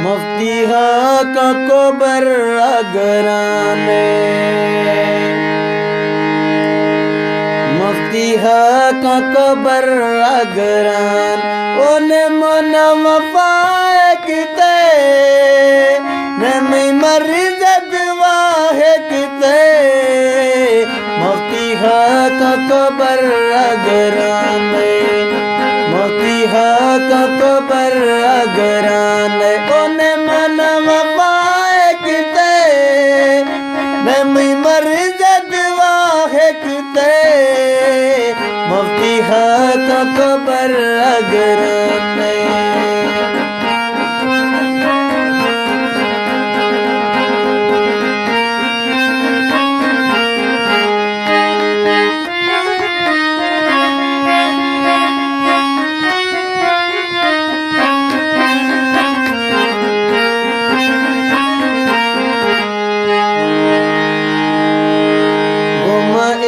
मुफ्ती का कोबर अगराने मुफ्ती का कोबर अगरान ओने मनम पाएकते नमी मरिजद वाहेकते मुफ्ती का कोबर अगराने मुफ्ती का कोबर अगराने ओने मनम पाएकते नमी मरिजद वाहेकते मुफ्ती का कोबर अगराने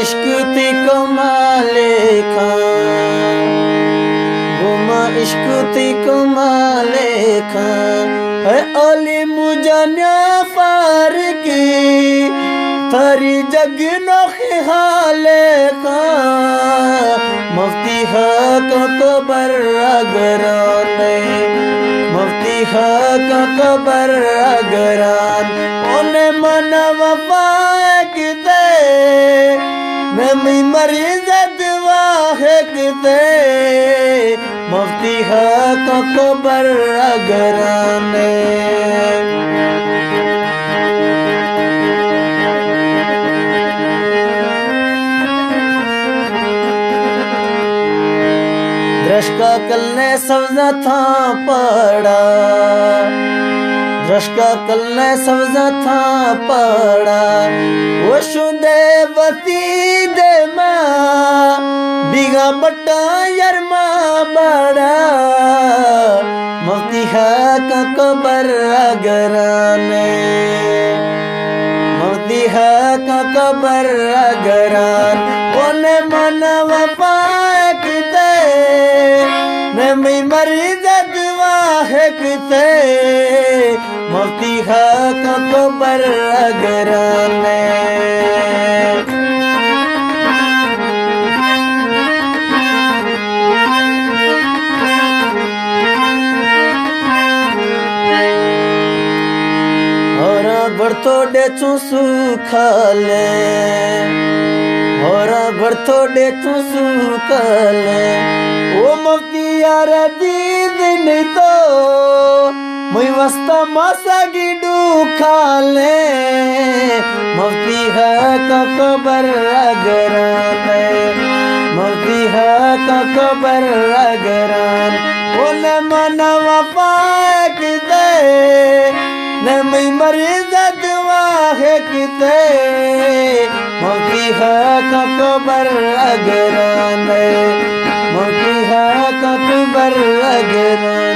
इश्क ती कमाले खां गुमा इश्क ती कमाले खां है ओली मुजान्या फार की थारी जग नोखे हाले खां मुफ्ती का कोबर अगराने मुफ्ती का कोबर अगरान ओने मनव पाएकते नमी मरिजद वाहेकते मुफ्ती का कोबर अगराने द्रशका कलने सब्जा था पड़ा द्रशका कलने सब्जा था पड़ा वो शुदे वती दे माँ बिगा बट्टा यरमा बड़ा मुफ्ती का कोबर अगराने मुफ्ती का कोबर अगरान ओने मनव पाएकते नमी मरिजद वाहेकते मुफ्ती का कोबर अगराने बरतो डेचू सुखाले होरा बरतो डेचू सुखाले ओ मुफ्ती यार दीद नहीं तो मुई वस्ता मासा गिडू खाले मुफ्ती का कोबर अगराने मुफ्ती का कोबर अगरान ओने मनव पाएकते नमी मरिजद वाहेकते मुफ्ती का कोबर अगराने मुफ्ती का कोबर अगराने।